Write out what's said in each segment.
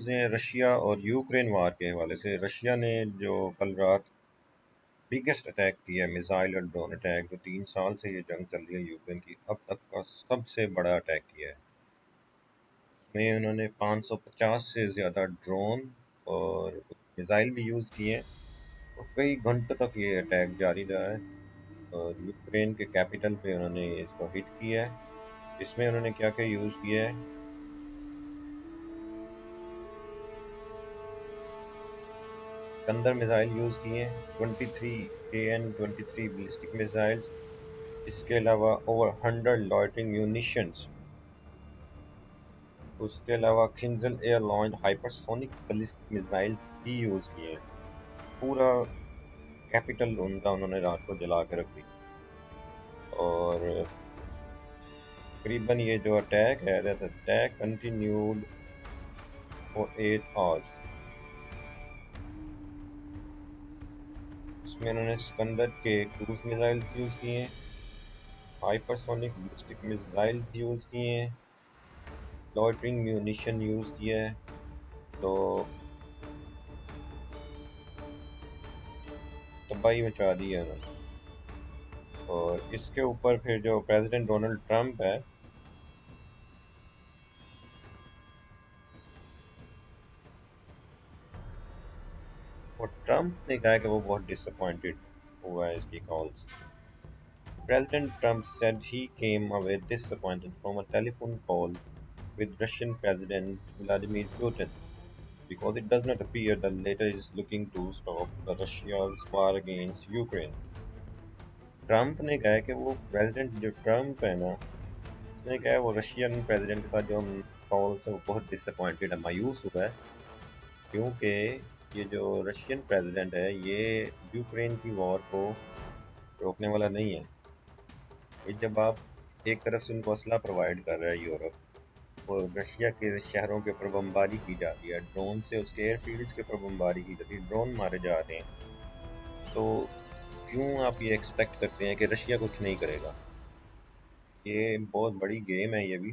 News हैं Russia और Ukraine वार के हवाले से। रशिया ने जो कल रात बिगेस्ट अटैक किया है, मिसाइल और ड्रोन अटैक, जो 3 साल से ये जंग चल रही है यूक्रेन की, अब तक का सबसे बड़ा अटैक किया है। में उन्होंने 550 से ज़्यादा ड्रोन और मिसाइल भी यूज़ किए हैं और कई घंटों तक ये अटैक जारी रहा है। और यूक्रेन के कैपिटल पे उन्होंने इसको हिट किया है। इसमें उन्होंने क्या क्या यूज़ किया है, सिकंदर मिसाइल यूज़ किए हैं, 23 AN-23 बैलिस्टिक मिसाइल्स। इसके अलावा ओवर 100 लॉइटरिंग म्यूनिशंस। उसके अलावा Kinzhal air launched hypersonic ballistic missiles भी यूज़ किए हैं। पूरा कैपिटल उनका उन्होंने रात को जला के रख दी। और तकरीबन ये जो अटैक है, that attack continued for 8 hours. इसमें उन्होंने सिकंदर के क्रूज मिसाइल्स यूज़ किए हैं, हाइपरसोनिक बैलिस्टिक मिसाइल्स यूज़ किए हैं, लॉइटरिंग म्यूनिशन यूज़ किया है। तो तबाही मचा दी है उन्होंने। और इसके ऊपर फिर जो प्रेसिडेंट डोनाल्ड ट्रंप है, वो ट्रंप ने कहा है कि वो बहुत डिसअपॉइंटेड हुआ है इसकी कॉल से। President Trump said he came away disappointed from a telephone call with Russian President Vladimir Putin because it does not appear the latter is looking to stop the Russia's war against Ukraine. Trump ने कहा है कि वो president जो Trump है ना, उसने कहा है वो रशियन प्रेसिडेंट के साथ जो कॉल से वो बहुत डिसअपॉइंटेड है, मायूस हुआ है, क्योंकि ये जो रशियन प्रेसिडेंट है ये यूक्रेन की वॉर को रोकने वाला नहीं है। ये जब आप एक तरफ से उनको असला प्रोवाइड कर रहा है यूरोप, और रशिया के शहरों के ऊपर बमबारी की जा रही है, ड्रोन से उसके एयरफील्ड्स के ऊपर बमबारी की जाती है, ड्रोन मारे जा रहे हैं, तो क्यों आप ये एक्सपेक्ट करते हैं कि रशिया कुछ नहीं करेगा? ये बहुत बड़ी गेम है ये भी।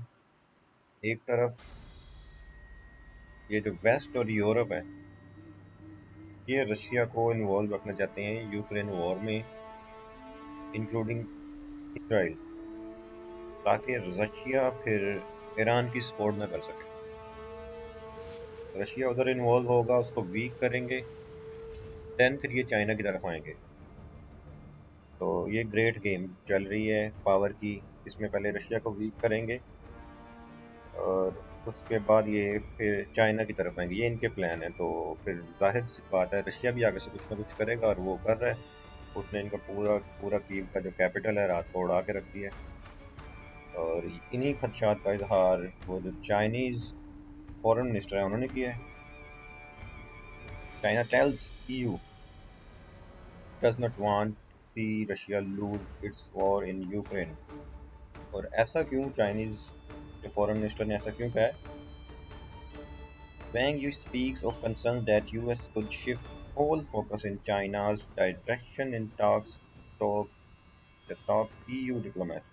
एक तरफ ये जो वेस्ट और यूरोप है, ये रशिया को इन्वॉल्व रखना चाहते हैं यूक्रेन वॉर में, इंक्लूडिंग इसराइल, ताकि रशिया फिर ईरान की सपोर्ट ना कर सके। रशिया उधर इन्वॉल्व होगा, उसको वीक करेंगे, देन फिर ये चाइना की तरफ आएंगे। तो ये ग्रेट गेम चल रही है पावर की। इसमें पहले रशिया को वीक करेंगे और उसके बाद ये फिर चाइना की तरफ आएंगे, ये इनके प्लान है। तो फिर जाहिर सी बात है रशिया भी आगे से कुछ ना कुछ करेगा, और वो कर रहा है। उसने इनका पूरा पूरा कीव का जो कैपिटल है रात को उड़ा के रख दिया है। और इन्हीं खदशात का इजहार वो जो चाइनीज फॉरेन मिनिस्टर है उन्होंने किया है। China tells EU does not want to see Russia lose its war in Ukraine। और ऐसा क्यों, चाइनीज जो फॉरेन मिनिस्टर ने ऐसा क्यों कहा है? Wang Yi speaks of concerns that US could shift whole focus in China's direction in talks to the top EU diplomat।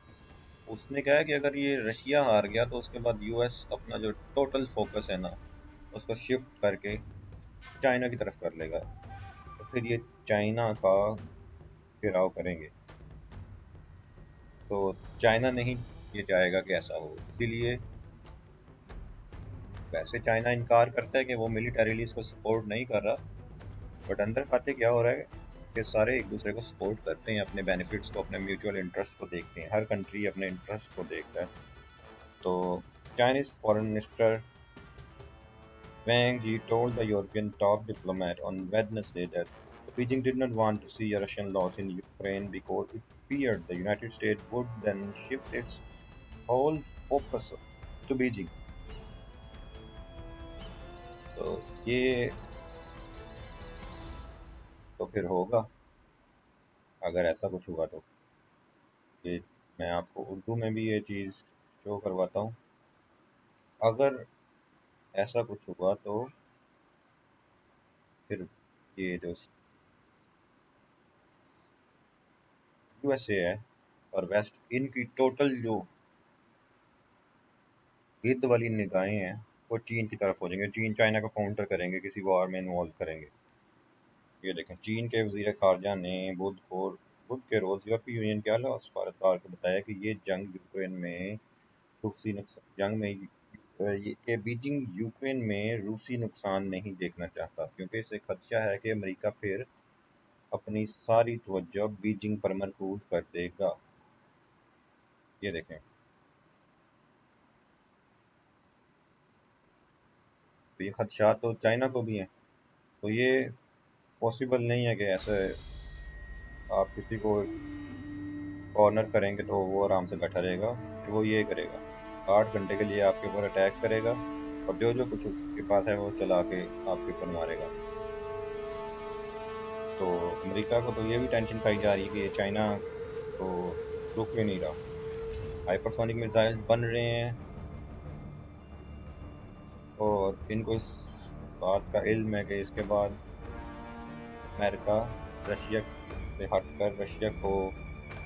उसने कहा है कि अगर ये रशिया हार गया तो उसके बाद यूएस अपना जो टोटल फोकस है ना, उसको शिफ्ट करके चाइना की तरफ कर लेगा। तो फिर ये चाइना का घेराव करेंगे। तो चाइना नहीं ये चाहेगा कि ऐसा हो, इसीलिए वैसे चाइना इनकार करता है कि वो मिलिटरीली इसको सपोर्ट नहीं कर रहा, बट अंदर खाते क्या हो रहा है कि सारे एक दूसरे को सपोर्ट करते हैं, अपने बेनिफिट्स को, अपने म्यूचुअल इंटरेस्ट को देखते हैं, हर कंट्री अपने इंटरेस्ट को देखता है। तो Chinese foreign minister Wang Yi told the European top diplomat on Wednesday that Beijing did not want to see a Russian loss in Ukraine because it feared the United States would then shift its whole focus to Beijing। तो ये तो फिर होगा अगर ऐसा कुछ हुआ तो। ये मैं आपको उर्दू में भी ये चीज़ शो करवाता हूँ। अगर ऐसा कुछ हुआ तो फिर ये जो USA है और वेस्ट, इनकी टोटल जो गिद्ध वाली निगाहें हैं वो चीन की तरफ हो जाएंगे, चीन चाइना को काउंटर करेंगे, किसी वॉर में इन्वॉल्व करेंगे। ये देखें, चीन के वज़ीर ख़ारजा ने बुध के रोज़ यूरोपीय यूनियन के आला सफारतकार को बताया कि ये जंग यूक्रेन में रूसी जंग में ये बीजिंग यूक्रेन में रूसी नुकसान नहीं देखना चाहता, क्योंकि इसे खदशा है कि अमेरिका फिर अपनी सारी तवज्जो बीजिंग पर मरकूज कर देगा। ये देखें, तो ये खदशा तो चाइना को भी हैं। तो ये पॉसिबल नहीं है कि ऐसे आप किसी को कॉर्नर करेंगे तो वो आराम से बैठा रहेगा। कि वो ये करेगा, 8 घंटे के लिए आपके ऊपर अटैक करेगा और जो जो कुछ उसके पास है वो चला के आपके ऊपर मारेगा। तो अमेरिका को तो ये भी टेंशन खाई जा रही है कि ये चाइना तो रुक ही नहीं रहा, हाइपरसोनिक मिसाइल्स बन रहे हैं और इनको इस बात का इल्म है कि इसके बाद अमेरिका रशिया से हटकर रशिया को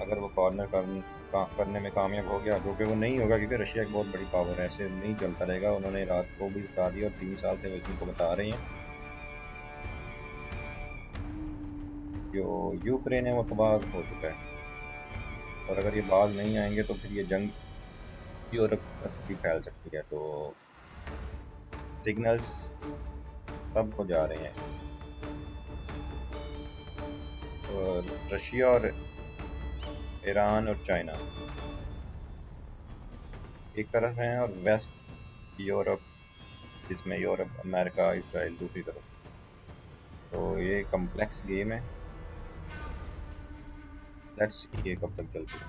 अगर वो करने में कामयाब हो गया, जो कि वो नहीं होगा क्योंकि रशिया एक बहुत बड़ी पावर है, ऐसे नहीं चलता रहेगा। उन्होंने रात को भी बता दिया और 3 साल से वो इनको बता रहे हैं, जो यूक्रेन है वो तबाह हो चुका है। और अगर ये बाज नहीं आएंगे तो फिर ये जंग यूरोप तक भी फैल सकती है। तो सिग्नल्स सबको जा रहे हैं, और रशिया और ईरान और चाइना एक तरफ हैं और वेस्ट यूरोप, जिसमें यूरोप अमेरिका इसराइल दूसरी तरफ। तो ये कम्प्लेक्स गेम है, लेट्स सी ये कब तक चलती है।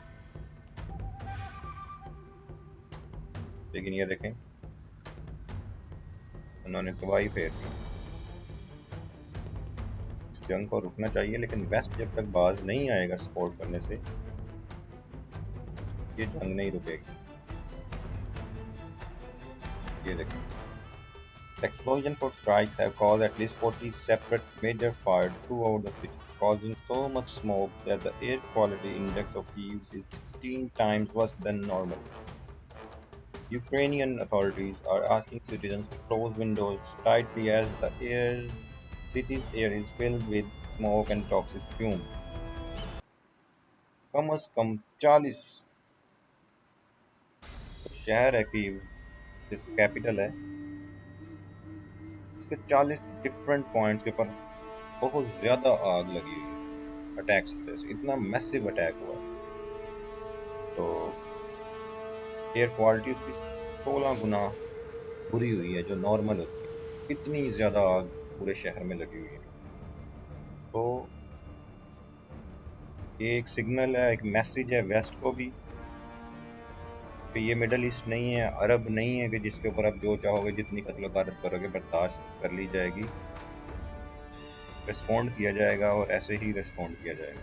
लेकिन ये देखें, उन्होंने तबाही फेर दी। इस जंग को रुकना चाहिए, लेकिन वेस्ट जब तक बाज नहीं आएगा सपोर्ट करने से, ये जंग नहीं रुकेगी। ये देखें, explosion for strikes have caused at least 40 separate major fires throughout the city, causing so much smoke that the air quality index of Kyiv is 16 times worse than normal. Ukrainian authorities are asking citizens to close windows tightly as the city's air is filled with smoke and toxic fumes. कम अज कम 40 शहर है Kyiv, जिसका capital है, इसके 40 different points के ऊपर बहुत ज्यादा आग लगी हुई है अटैक्स की वजह से। इतना मैसिव अटैक हुआ है, तो एयर क्वालिटी उसकी 16 गुना बुरी हुई है जो नॉर्मल होती है। इतनी ज़्यादा आग पूरे शहर में लगी हुई है। तो ये एक सिग्नल है, एक मैसेज है वेस्ट को भी कि ये मिडल ईस्ट नहीं है, अरब नहीं है कि जिसके ऊपर आप जो चाहोगे जितनी कत्ल गारत करोगे बर्दाश्त कर ली जाएगी। रिस्पॉन्ड किया जाएगा और ऐसे ही रिस्पॉन्ड किया जाएगा।